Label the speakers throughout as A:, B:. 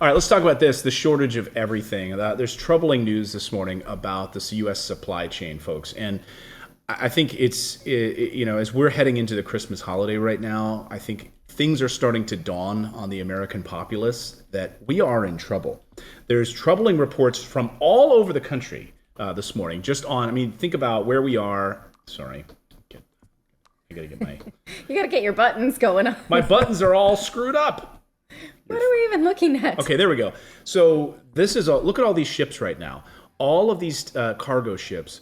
A: All right, let's talk about this, the shortage of everything. There's troubling news this morning about this U.S. supply chain, folks. And I think as we're heading into the Christmas holiday right now, I think things are starting to dawn on the American populace that we are in trouble. There's troubling reports from all over the country this morning, think about where we are. Sorry. I gotta get my...
B: You gotta get your buttons going on.
A: My buttons are all screwed up.
B: What are we even looking at?
A: Okay, there we go. So look at all these ships right now. All of these cargo ships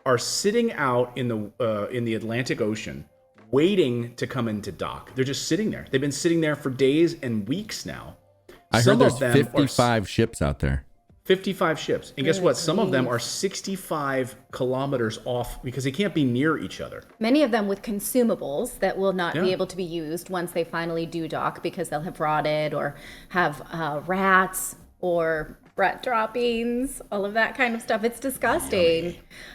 A: are sitting out in the Atlantic Ocean, waiting to come into dock. They're just sitting there. They've been sitting there for days and weeks now.
C: I heard there's 55 ships out there.
A: 55 ships. And guess what? Some of them are 65 kilometers off because they can't be near each other.
B: Many of them with consumables that will not be able to be used once they finally do dock because they'll have rotted or have rats or rat droppings, all of that kind of stuff. It's disgusting.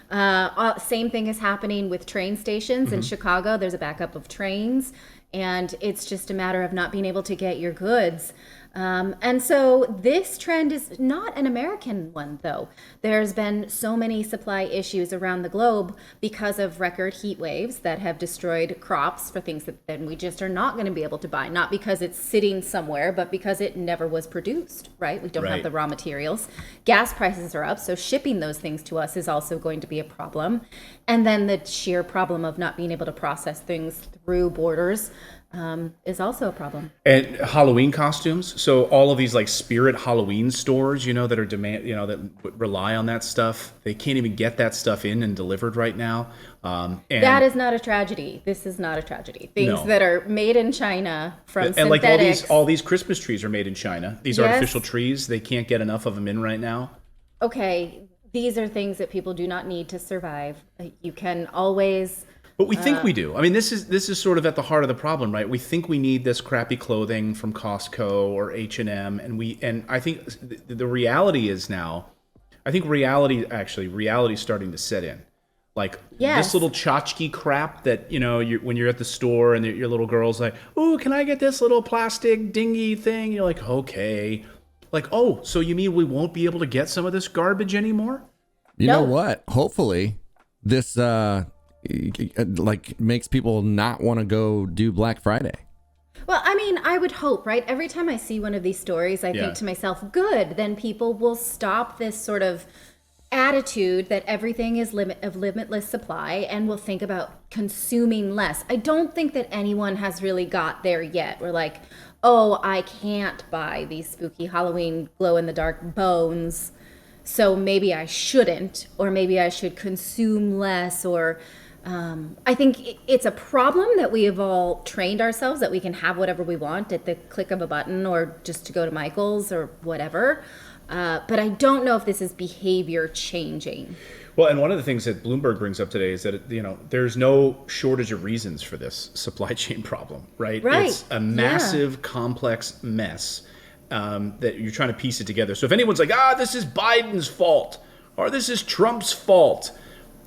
B: Same thing is happening with train stations in Chicago. There's a backup of trains, and it's just a matter of not being able to get your goods. And so this trend is not an American one, though. There's been so many supply issues around the globe because of record heat waves that have destroyed crops for things that then we just are not going to be able to buy, not because it's sitting somewhere, but because it never was produced, right? We don't have the raw materials. Gas prices are up, so shipping those things to us is also going to be a problem. And then the sheer problem of not being able to process things through borders is also a problem.
A: And Halloween costumes. So all of these like spirit Halloween stores, that are that rely on that stuff. They can't even get that stuff in and delivered right now. And
B: that is not a tragedy. This is not a tragedy. Things that are made in China from synthetics.
A: And like all these Christmas trees are made in China. These artificial trees, they can't get enough of them in right now.
B: Okay, these are things that people do not need to survive. You can always...
A: But we think we do. I mean, this is sort of at the heart of the problem, right? We think we need this crappy clothing from Costco or H&M, and I think the reality is now, I think reality is starting to set in. Like this little tchotchke crap that when you're at the store and your little girl's like, "Oh, can I get this little plastic dingy thing?" You're like, "Okay." Like, "Oh, so you mean we won't be able to get some of this garbage anymore?"
C: You know what? Hopefully, this makes people not want to go do Black Friday.
B: Well, I mean, I would hope, right? Every time I see one of these stories, I think to myself, good, then people will stop this sort of attitude that everything is limitless supply and will think about consuming less. I don't think that anyone has really got there yet. We're like, oh, I can't buy these spooky Halloween glow-in-the-dark bones, so maybe I shouldn't, or maybe I should consume less, or... I think it's a problem that we have all trained ourselves that we can have whatever we want at the click of a button or just to go to Michael's or whatever. But I don't know if this is behavior changing.
A: Well, and one of the things that Bloomberg brings up today is that, there's no shortage of reasons for this supply chain problem, right? It's a massive, complex mess that you're trying to piece it together. So if anyone's like, this is Biden's fault or this is Trump's fault,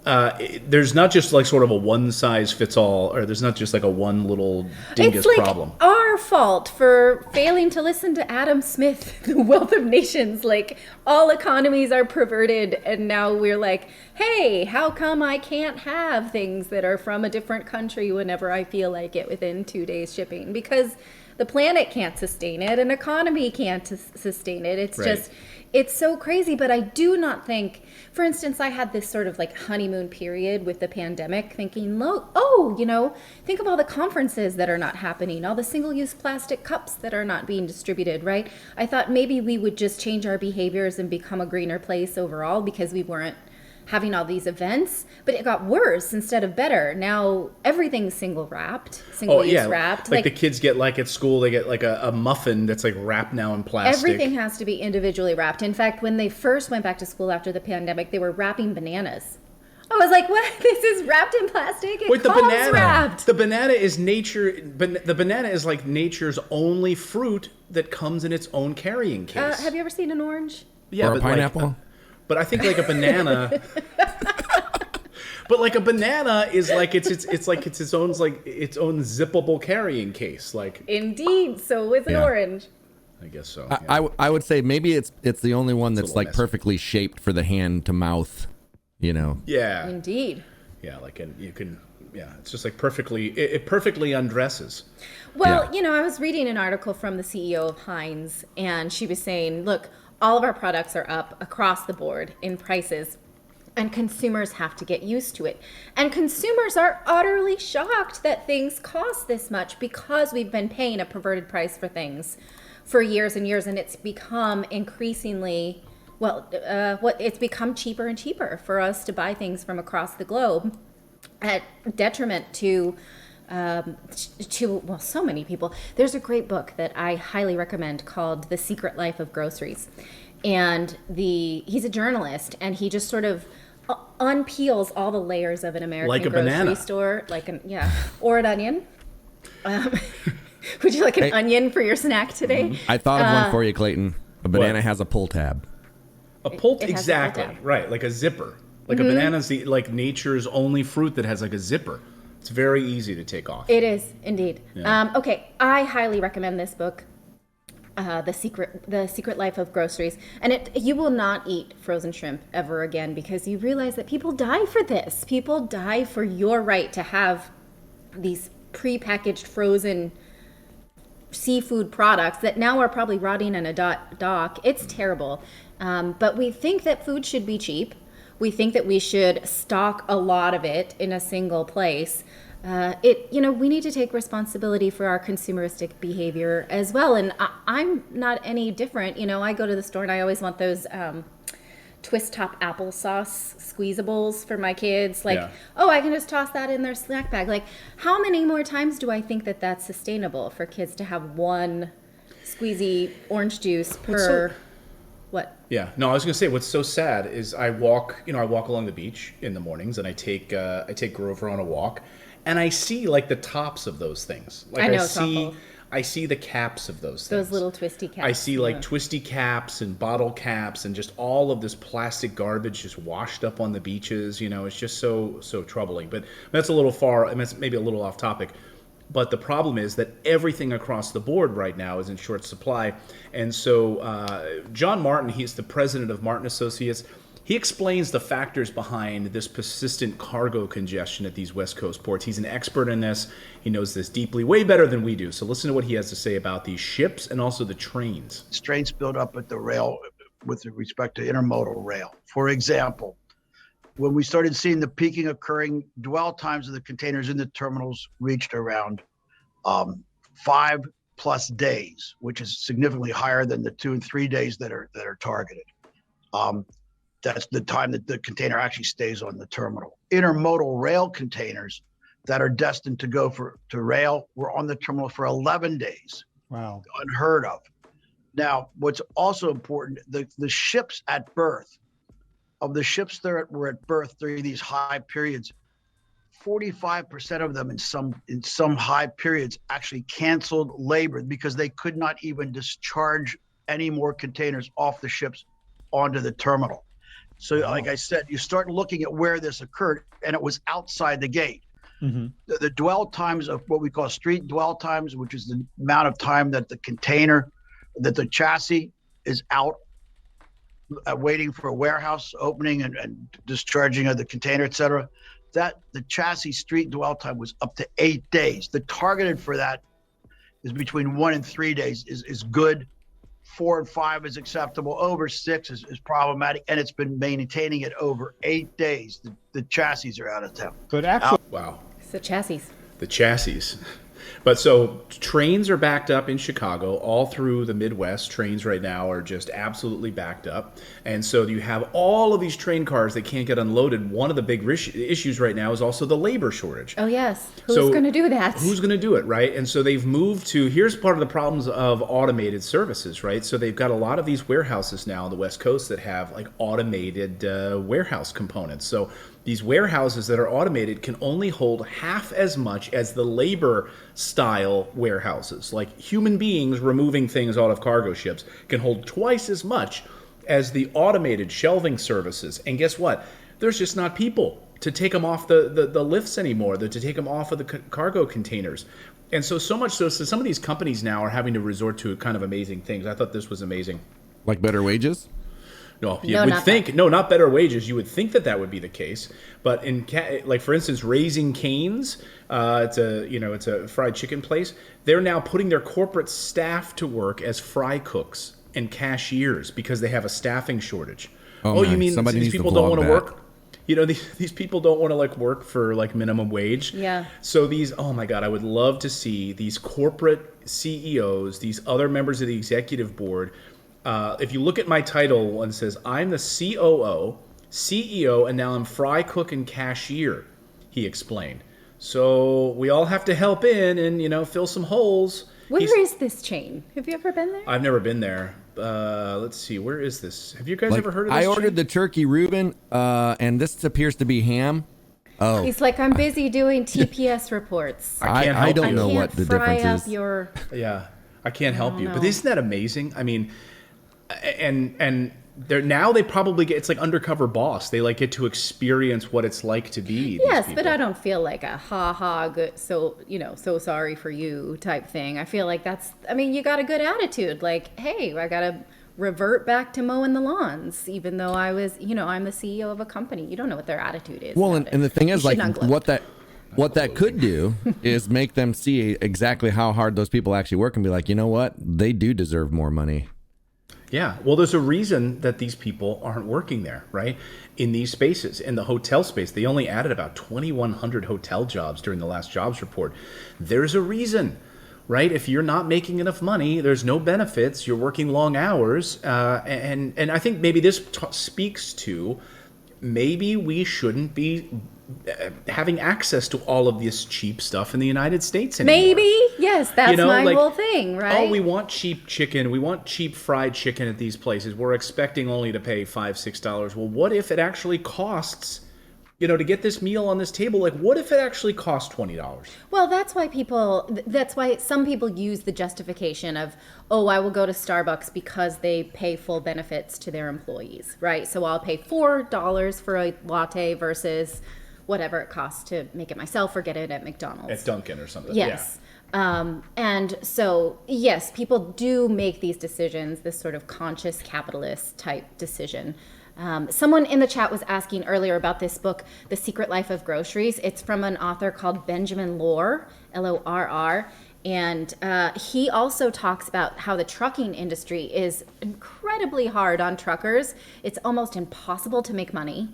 A: there's not just like sort of a one size fits all, or there's not just like a one little dingus problem.
B: It's like our fault for failing to listen to Adam Smith, The Wealth of Nations. Like all economies are perverted, and now we're like, hey, how come I can't have things that are from a different country whenever I feel like it within 2 days shipping? Because the planet can't sustain it, an economy can't sustain it. It's just... It's so crazy, but I do not think, for instance, I had this sort of like honeymoon period with the pandemic thinking, think of all the conferences that are not happening, all the single-use plastic cups that are not being distributed, right? I thought maybe we would just change our behaviors and become a greener place overall because we weren't having all these events, but it got worse instead of better. Now everything's single use wrapped.
A: Like the kids get like at school, they get like a muffin that's like wrapped now in plastic.
B: Everything has to be individually wrapped. In fact, when they first went back to school after the pandemic, they were wrapping bananas. I was like, what? This is wrapped in plastic? Wait,
A: the banana.
B: Wrapped.
A: The banana is the banana is like nature's only fruit that comes in its own carrying case.
B: Have you ever seen an orange?
C: Yeah, or a pineapple?
A: But I think like a banana, but like a banana is like it's its own zippable carrying case. Like
B: indeed, so is an orange.
A: I guess so.
C: I would say maybe it's the only one that's like
A: messy.
C: perfectly shaped for the hand to mouth, you know.
A: Yeah.
B: Indeed.
A: Yeah, like you can. Yeah, it's just like perfectly. It perfectly undresses.
B: Well,
C: Yeah.
B: you know, I was reading an article from the CEO of Heinz, and she was saying, look, all of our products are up across the board in prices, and consumers have to get used to it. And consumers are utterly shocked that things cost this much because we've been paying a perverted price for things for years and years, and it's become increasingly, it's become cheaper and cheaper for us to buy things from across the globe at detriment to so many people. There's a great book that I highly recommend called The Secret Life of Groceries. And he's a journalist, and he just sort of unpeels all the layers of an American
A: like a
B: grocery
A: banana.
B: store, or an onion. Would you like an onion for your snack today?
C: I thought of one for you, Clayton. A banana has a pull tab.
A: A pull,
B: It has a pull
A: exactly
B: tab.
A: right, like a zipper. Like a banana's like nature's only fruit that has like a zipper. It's very easy to take off.
B: It is indeed.
A: Yeah.
B: Okay, I highly recommend this book, The Secret Life of Groceries, and you will not eat frozen shrimp ever again because you realize that people die for this. People die for your right to have these prepackaged frozen seafood products that now are probably rotting in a dock. It's terrible, but we think that food should be cheap. We think that we should stock a lot of it in a single place. We need to take responsibility for our consumeristic behavior as well. And I'm not any different. You know, I go to the store and I always want those twist top applesauce squeezables for my kids. Like, I can just toss that in their snack bag. Like, how many more times do I think that that's sustainable for kids to have one squeezy orange juice per... What?
A: Yeah, no, I was gonna say what's so sad is I walk along the beach in the mornings and I take Grover on a walk, and I see like the tops of those things. Like
B: I know, it's awful.
A: I see the caps of those things.
B: Those little twisty caps.
A: I see like twisty caps and bottle caps and just all of this plastic garbage just washed up on the beaches. You know, it's just so troubling. But that's a little far. I mean, it's maybe a little off topic. But the problem is that everything across the board right now is in short supply. And so John Martin, he's the president of Martin Associates. He explains the factors behind this persistent cargo congestion at these West Coast ports. He's an expert in this. He knows this deeply, way better than we do. So listen to what he has to say about these ships and also the trains.
D: Strains build up at the rail with respect to intermodal rail. For example, when we started seeing the peaking occurring, dwell times of the containers in the terminals reached around 5+ days, which is significantly higher than the 2 and 3 days that are targeted. That's the time that the container actually stays on the terminal. Intermodal rail containers that are destined to go to rail were on the terminal for 11 days.
E: Wow.
D: Unheard of. Now, what's also important, the ships at berth, of the ships that were at berth during these high periods, 45% of them in some high periods actually canceled labor because they could not even discharge any more containers off the ships onto the terminal. So like I said, you start looking at where this occurred, and it was outside the gate.
E: Mm-hmm.
D: The dwell times of what we call street dwell times, which is the amount of time that the chassis is out waiting for a warehouse opening and discharging of the container, et cetera, that the chassis street dwell time was up to 8 days. The targeted for that is between 1 and 3 days is good. 4 and 5 is acceptable. Over 6 is problematic, and it's been maintaining it over 8 days. The chassis are out of town.
E: But actually,
A: Wow.
B: It's the chassis.
A: The chassis. But so trains are backed up in Chicago, all through the Midwest. Trains right now are just absolutely backed up. And so you have all of these train cars that can't get unloaded. One of the big issues right now is also the labor shortage.
B: Oh, yes. Who's going to do that?
A: Who's going to do it, right? And so they've moved to, here's part of the problems of automated services, right? So they've got a lot of these warehouses now on the West Coast that have like automated warehouse components. So these warehouses that are automated can only hold half as much as the labor style warehouses. Like human beings removing things out of cargo ships can hold twice as much as the automated shelving services. And guess what? There's just not people to take them off the lifts anymore, to take them off of the cargo containers. And so much so some of these companies now are having to resort to kind of amazing things. I thought this was amazing.
C: Like better wages?
A: No, you would think not better wages. You would think that would be the case, but like for instance, Raising Cane's, it's a fried chicken place. They're now putting their corporate staff to work as fry cooks and cashiers because they have a staffing shortage. Oh, you mean
C: somebody
A: these people don't want to work? These people don't want to like work for like minimum wage.
B: Yeah.
A: So oh my God, I would love to see these corporate CEOs, these other members of the executive board. If you look at my title, one says, I'm the COO, CEO, and now I'm fry cook and cashier, he explained. So we all have to help in and, fill some holes.
B: Where is this chain? Have you ever been there?
A: I've never been there. Let's see. Where is this? Have you guys ever heard of this
C: I ordered the turkey Reuben, and this appears to be ham. Oh.
B: He's like, I'm busy doing TPS reports.
C: I don't know what the difference is.
A: Yeah, I can't help you. But isn't that amazing? I mean, and they probably get, it's like Undercover Boss. They like get to experience what it's like to be these
B: yes,
A: people.
B: but I don't feel like a good, so sorry for you type thing. I feel like you got a good attitude. Like, hey, I got to revert back to mowing the lawns, even though I'm the CEO of a company. You don't know what their attitude is.
C: Well, and the thing is, like, what that could do is make them see exactly how hard those people actually work and be like, you know what? They do deserve more money.
A: Yeah. Well, there's a reason that these people aren't working there, right? In these spaces, in the hotel space, they only added about 2,100 hotel jobs during the last jobs report. There's a reason, right? If you're not making enough money, there's no benefits, you're working long hours. And I think maybe this speaks to maybe we shouldn't be having access to all of this cheap stuff in the United States anymore.
B: Maybe, yes, that's my whole thing, right?
A: Oh, we want cheap chicken, we want cheap fried chicken at these places. We're expecting only to pay $5-6. Well, what if it actually costs, to get this meal on this table? Like, what if it actually costs $20?
B: Well, that's why some people use the justification of, oh, I will go to Starbucks because they pay full benefits to their employees, right? So I'll pay $4 for a latte versus whatever it costs to make it myself or get it at McDonald's.
A: At Dunkin' or something.
B: Yes. Yeah. And so, yes, people do make these decisions, this sort of conscious capitalist type decision. Someone in the chat was asking earlier about this book, The Secret Life of Groceries. It's from an author called Benjamin Lorr, Lorr. And he also talks about how the trucking industry is incredibly hard on truckers. It's almost impossible to make money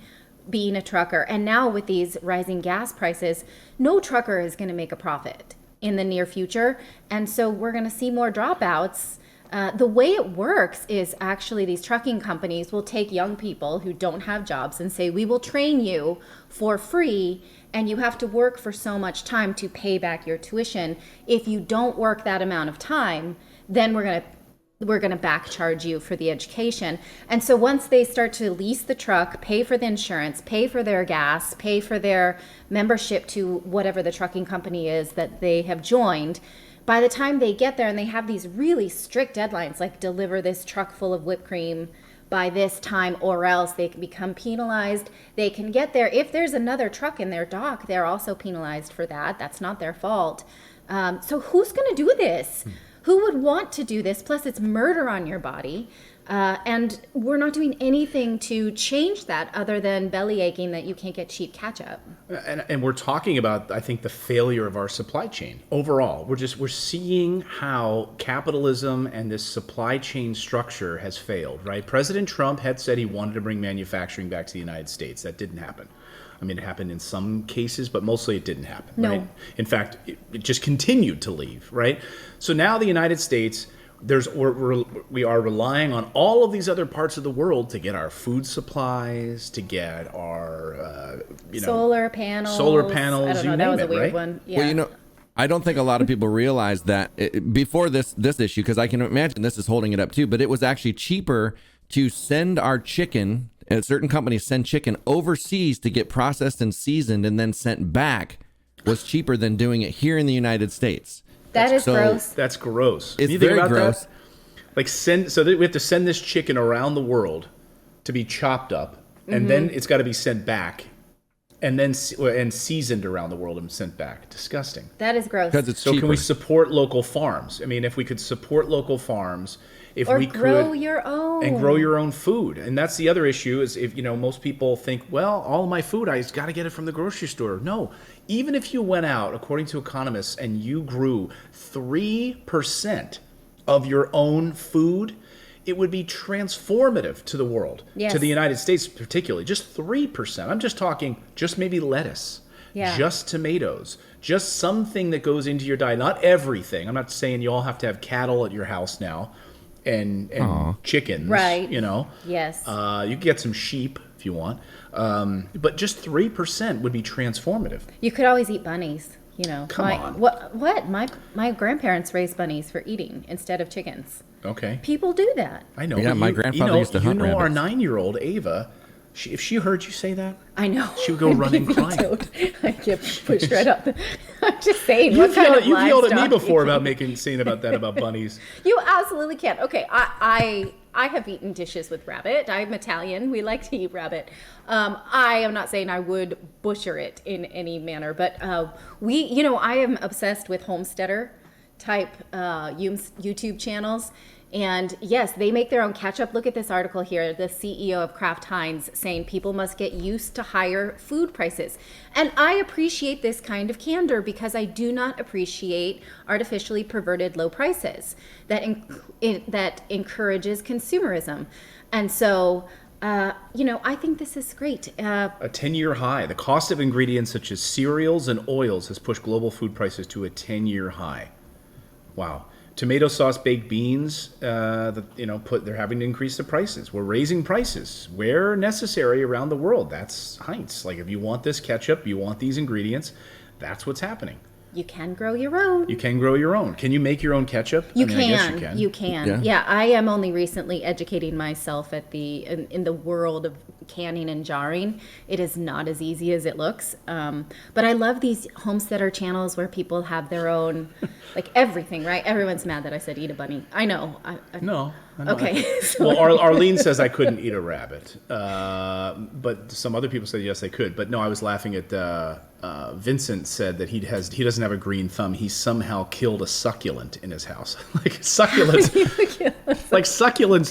B: being a trucker. And now with these rising gas prices, no trucker is going to make a profit in the near future. And so we're going to see more dropouts. The way it works is actually these trucking companies will take young people who don't have jobs and say, we will train you for free, and you have to work for so much time to pay back your tuition. If you don't work that amount of time, then we're going to back charge you for the education. And so once they start to lease the truck, pay for the insurance, pay for their gas, pay for their membership to whatever the trucking company is that they have joined, by the time they get there and they have these really strict deadlines, like deliver this truck full of whipped cream by this time or else they can become penalized. They can get there. If there's another truck in their dock, they're also penalized for that. That's not their fault. So who's going to do this? Who would want to do this? Plus, it's murder on your body. And we're not doing anything to change that other than belly aching that you can't get cheap ketchup.
A: And we're talking about, I think, the failure of our supply chain overall. We're seeing how capitalism and this supply chain structure has failed, right? President Trump had said he wanted to bring manufacturing back to the United States. That didn't happen. I mean, it happened in some cases, but mostly it didn't happen,
B: no.
A: Right? In fact, it just continued to leave, right? So now the United States, we are relying on all of these other parts of the world to get our food supplies, to get our,
B: solar panels.
A: I don't know,
B: that was a weird
A: right?
B: one. Yeah.
C: Well, I don't think a lot of people realize that before this issue, because I can imagine this is holding it up too, but it was actually cheaper to send our chicken. Certain companies send chicken overseas to get processed and seasoned and then sent back was cheaper than doing it here in the United States.
B: That's gross.
A: That's gross.
C: It's very gross.
A: That? Like we have to send this chicken around the world to be chopped up, and then it's got to be sent back and then and seasoned around the world and sent back. Disgusting.
B: That is gross.
C: Because it's
A: So
C: cheaper.
A: can we support local farms? I mean, if we could support local farms, if
B: Or
A: we
B: grow
A: could
B: your own.
A: and grow your own food. And that's the other issue is if, most people think, well, all of my food, I just got to get it from the grocery store. No, even if you went out, according to economists, and you grew 3% of your own food, it would be transformative to the world,
B: Yes.
A: to the United States particularly. Just 3%. I'm just talking just maybe lettuce, just tomatoes, just something that goes into your diet. Not everything. I'm not saying you all have to have cattle at your house now and chickens,
B: Right. Yes.
A: You can get some sheep if you want. But just 3% would be transformative.
B: You could always eat bunnies.
A: Come on.
B: What? My grandparents raised bunnies for eating instead of chickens.
A: Okay.
B: People do that.
A: I know.
C: Yeah,
A: but
C: my grandfather used to hunt
A: our
C: rabbits.
A: 9-year-old Ava, if she heard you say that,
B: I know.
A: she would go running crying.
B: I get pushed right up. I'm just saying.
A: You've
B: what kind of
A: yelled at me
B: livestock
A: before
B: you
A: about saying about that about bunnies.
B: You absolutely can. Okay, I have eaten dishes with rabbit. I'm Italian. We like to eat rabbit. I am not saying I would butcher it in any manner, but I am obsessed with homesteader type YouTube channels. And yes, they make their own ketchup. Look at this article here. The CEO of Kraft Heinz saying people must get used to higher food prices. And I appreciate this kind of candor because I do not appreciate artificially perverted low prices that encourages consumerism. And so, I think this is great.
A: A 10-year high. The cost of ingredients such as cereals and oils has pushed global food prices to a 10-year high. Wow. Tomato sauce, baked beans, they're having to increase the prices. We're raising prices where necessary around the world. That's Heinz. Like if you want this ketchup, you want these ingredients, that's what's happening.
B: You can grow your own.
A: You can grow your own. Can you make your own ketchup?
B: I
A: guess you can.
B: You can.
C: Yeah.
B: Yeah, I am only recently educating myself in the world of canning and jarring. It is not as easy as it looks. But I love these homesteader channels where people have their own, like everything, right? Everyone's mad that I said eat a bunny. I know.
A: No. I know.
B: Okay.
A: Well, Arlene says I couldn't eat a rabbit, but some other people said yes, they could. But no, I was laughing at Vincent said that he doesn't have a green thumb. He somehow killed a succulent in his house. Like succulents,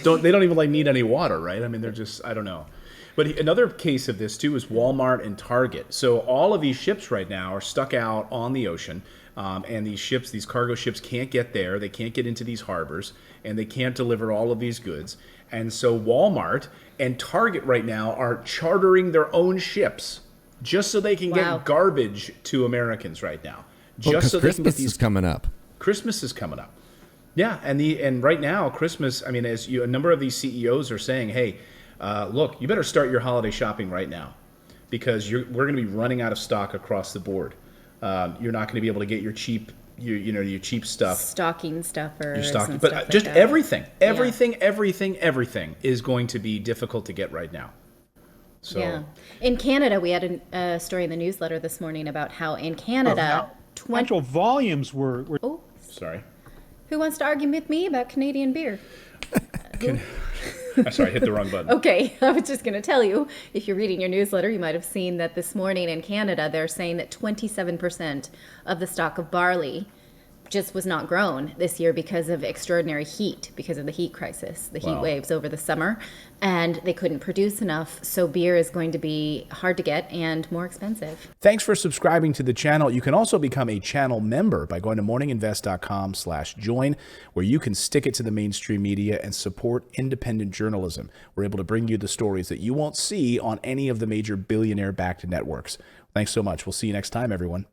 A: don't even need any water, right? I mean, they're just I don't know. But another case of this too is Walmart and Target. So all of these ships right now are stuck out on the ocean. And these cargo ships can't get there. They can't get into these harbors, and they can't deliver all of these goods. And so Walmart and Target right now are chartering their own ships just so they can get garbage to Americans right now.
C: Just so Christmas is coming up.
A: Christmas is coming up. Yeah, and right now Christmas. I mean, a number of these CEOs are saying, hey, look, you better start your holiday shopping right now because we're going to be running out of stock across the board. You're not going to be able to get your cheap, your cheap stuff,
B: stocking stuffers,
A: your stocking,
B: and
A: but
B: stuff
A: just
B: like that.
A: everything is going to be difficult to get right now. So
B: Yeah, in Canada, we had a story in the newsletter this morning about how in Canada,
E: actual volumes were
B: Oh,
A: sorry.
B: who wants to argue with me about Canadian beer?
A: Sorry, I hit the wrong button.
B: Okay, I was just going to tell you, if you're reading your newsletter, you might have seen that this morning in Canada, they're saying that 27% of the stock of barley just was not grown this year because of extraordinary heat, because of the heat crisis, the heat waves over the summer, and they couldn't produce enough. So beer is going to be hard to get and more expensive.
A: Thanks for subscribing to the channel. You can also become a channel member by going to morninginvest.com/join, where you can stick it to the mainstream media and support independent journalism. We're able to bring you the stories that you won't see on any of the major billionaire-backed networks. Thanks so much. We'll see you next time, everyone.